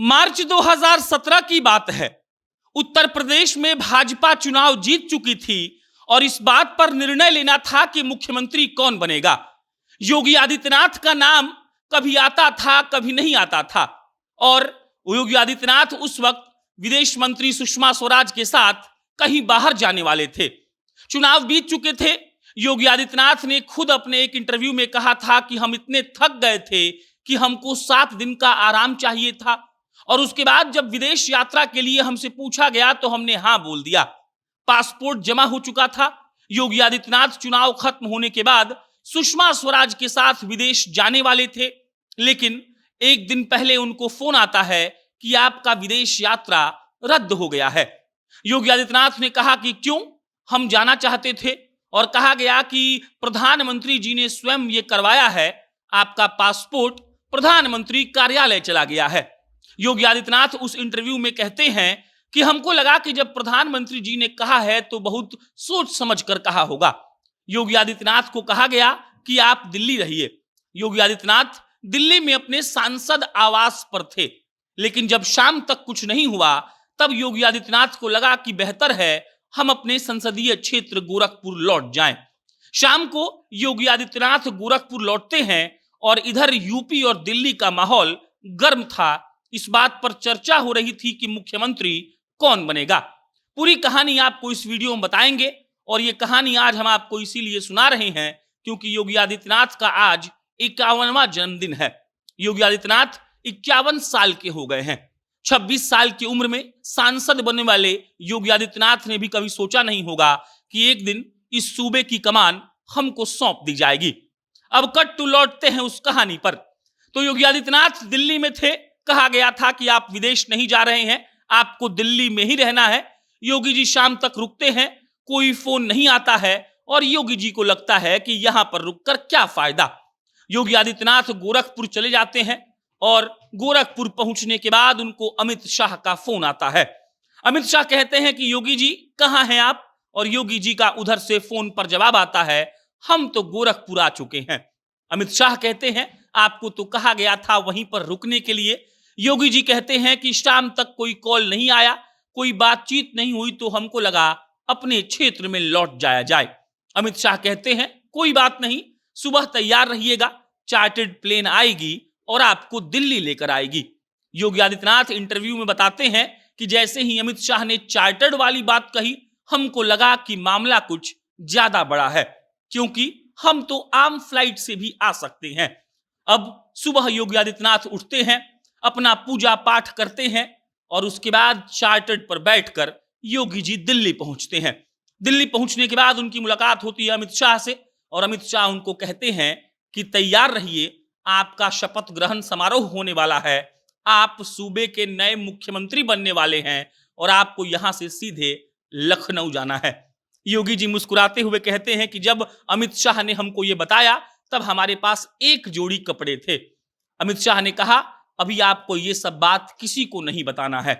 मार्च 2017 की बात है। उत्तर प्रदेश में भाजपा चुनाव जीत चुकी थी और इस बात पर निर्णय लेना था कि मुख्यमंत्री कौन बनेगा। योगी आदित्यनाथ का नाम कभी आता था, कभी नहीं आता था और योगी आदित्यनाथ उस वक्त विदेश मंत्री सुषमा स्वराज के साथ कहीं बाहर जाने वाले थे। चुनाव बीत चुके थे। योगी आदित्यनाथ ने खुद अपने एक इंटरव्यू में कहा था कि हम इतने थक गए थे कि हमको 7 दिन का आराम चाहिए था और उसके बाद जब विदेश यात्रा के लिए हमसे पूछा गया तो हमने हां बोल दिया। पासपोर्ट जमा हो चुका था। योगी आदित्यनाथ चुनाव खत्म होने के बाद सुषमा स्वराज के साथ विदेश जाने वाले थे, लेकिन एक दिन पहले उनको फोन आता है कि आपका विदेश यात्रा रद्द हो गया है। योगी आदित्यनाथ ने कहा कि क्यों, हम जाना चाहते थे और कहा गया कि प्रधानमंत्री जी ने स्वयं ये करवाया है, आपका पासपोर्ट प्रधानमंत्री कार्यालय चला गया है। योगी आदित्यनाथ उस इंटरव्यू में कहते हैं कि हमको लगा कि जब प्रधानमंत्री जी ने कहा है तो बहुत सोच समझ कर कहा होगा। योगी आदित्यनाथ को कहा गया कि आप दिल्ली रहिए। योगी आदित्यनाथ दिल्ली में अपने सांसद आवास पर थे, लेकिन जब शाम तक कुछ नहीं हुआ तब योगी आदित्यनाथ को लगा कि बेहतर है हम अपने संसदीय क्षेत्र गोरखपुर लौट जाएं। शाम को योगी आदित्यनाथ गोरखपुर लौटते हैं और इधर यूपी और दिल्ली का माहौल गर्म था। इस बात पर चर्चा हो रही थी कि मुख्यमंत्री कौन बनेगा। पूरी कहानी आपको इस वीडियो में बताएंगे और ये कहानी आज हम आपको इसीलिए सुना रहे हैं क्योंकि योगी आदित्यनाथ का आज 51वां जन्मदिन है। योगी आदित्यनाथ 51 साल के हो गए हैं। 26 साल की उम्र में सांसद बनने वाले योगी आदित्यनाथ ने भी कभी सोचा नहीं होगा कि एक दिन इस सूबे की कमान हमको सौंप दी जाएगी। अब कट टू लौटते हैं उस कहानी पर। तो योगी आदित्यनाथ दिल्ली में थे। कहा गया था कि आप विदेश नहीं जा रहे हैं, आपको दिल्ली में ही रहना है। योगी जी शाम तक रुकते हैं, कोई फोन नहीं आता है और योगी जी को लगता है कि यहां पर रुककर क्या फायदा। योगी आदित्यनाथ गोरखपुर चले जाते हैं और गोरखपुर पहुंचने के बाद उनको अमित शाह का फोन आता है। अमित शाह कहते हैं कि योगी जी कहां हैं आप, और योगी जी का उधर से फोन पर जवाब आता है, हम तो गोरखपुर आ चुके हैं। अमित शाह कहते हैं आपको तो कहा गया था वहीं पर रुकने के लिए। योगी जी कहते हैं कि शाम तक कोई कॉल नहीं आया, कोई बातचीत नहीं हुई तो हमको लगा अपने क्षेत्र में लौट जाया जाए। अमित शाह कहते हैं कोई बात नहीं, सुबह तैयार रहिएगा, चार्टर्ड प्लेन आएगी और आपको दिल्ली लेकर आएगी। योगी आदित्यनाथ इंटरव्यू में बताते हैं कि जैसे ही अमित शाह ने चार्टर्ड वाली बात कही, हमको लगा कि मामला कुछ ज्यादा बड़ा है, क्योंकि हम तो आम फ्लाइट से भी आ सकते हैं। अब सुबह योगी आदित्यनाथ उठते हैं, अपना पूजा पाठ करते हैं और उसके बाद चार्टर्ड पर बैठकर योगी जी दिल्ली पहुंचते हैं। दिल्ली पहुंचने के बाद उनकी मुलाकात होती है अमित शाह से और अमित शाह उनको कहते हैं कि तैयार रहिए, आपका शपथ ग्रहण समारोह होने वाला है, आप सूबे के नए मुख्यमंत्री बनने वाले हैं और आपको यहां से सीधे लखनऊ जाना है। योगी जी मुस्कुराते हुए कहते हैं कि जब अमित शाह ने हमको ये बताया तब हमारे पास एक जोड़ी कपड़े थे। अमित शाह ने कहा अभी आपको ये सब बात किसी को नहीं बताना है।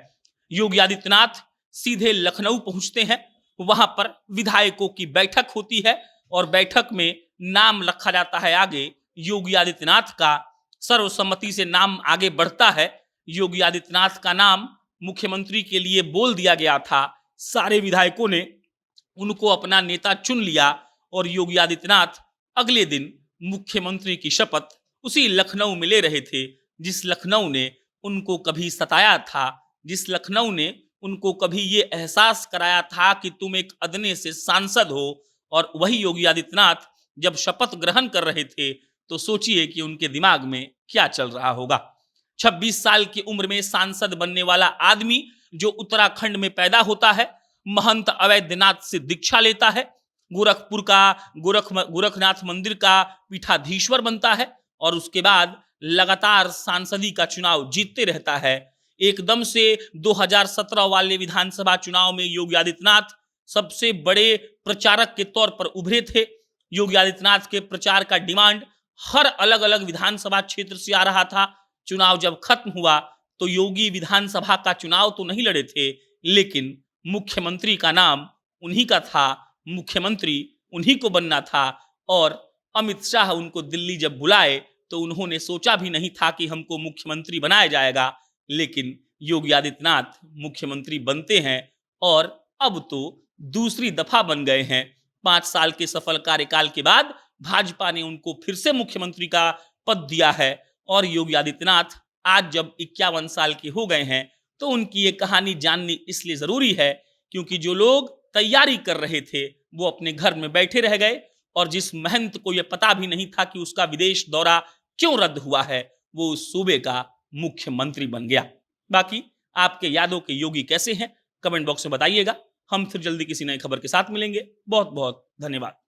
योगी आदित्यनाथ सीधे लखनऊ पहुंचते हैं। वहां पर विधायकों की बैठक होती है और बैठक में नाम रखा जाता है आगे योगी आदित्यनाथ का। सर्वसम्मति से नाम आगे बढ़ता है। योगी आदित्यनाथ का नाम मुख्यमंत्री के लिए बोल दिया गया था। सारे विधायकों ने उनको अपना नेता चुन लिया और योगी आदित्यनाथ अगले दिन मुख्यमंत्री की शपथ उसी लखनऊ में ले रहे थे, जिस लखनऊ ने उनको कभी सताया था, जिस लखनऊ ने उनको कभी ये एहसास कराया था कि तुम एक अदने से सांसद हो। और वही योगी आदित्यनाथ जब शपथ ग्रहण कर रहे थे तो सोचिए कि उनके दिमाग में क्या चल रहा होगा। 26 साल की उम्र में सांसद बनने वाला आदमी जो उत्तराखंड में पैदा होता है, महंत अवैधनाथ से दीक्षा लेता है, गोरखपुर का गोरखनाथ मंदिर का पीठाधीश्वर बनता है और उसके बाद लगातार सांसदी का चुनाव जीतते रहता है। एकदम से 2017 वाले विधानसभा चुनाव में योगी आदित्यनाथ सबसे बड़े प्रचारक के तौर पर उभरे थे। योगी आदित्यनाथ के प्रचार का डिमांड हर अलग अलग विधानसभा क्षेत्र से आ रहा था। चुनाव जब खत्म हुआ तो योगी विधानसभा का चुनाव तो नहीं लड़े थे, लेकिन मुख्यमंत्री का नाम उन्हीं का था, मुख्यमंत्री उन्हीं को बनना था। और अमित शाह उनको दिल्ली जब बुलाए तो उन्होंने सोचा भी नहीं था कि हमको मुख्यमंत्री बनाया जाएगा, लेकिन योगी आदित्यनाथ मुख्यमंत्री बनते हैं और अब तो दूसरी दफा बन गए हैं। 5 साल के सफल कार्यकाल के बाद भाजपा ने उनको फिर से मुख्यमंत्री का पद दिया है और योगी आदित्यनाथ आज जब 51 साल के हो गए हैं तो उनकी ये कहानी जाननी इसलिए जरूरी है क्योंकि जो लोग तैयारी कर रहे थे वो अपने घर में बैठे रह गए और जिस महंत को यह पता भी नहीं था कि उसका विदेश दौरा क्यों रद्द हुआ है वो उस सूबे का मुख्यमंत्री बन गया। बाकी आपके यादों के योगी कैसे हैं कमेंट बॉक्स में बताइएगा। हम फिर जल्दी किसी नई खबर के साथ मिलेंगे। बहुत बहुत धन्यवाद।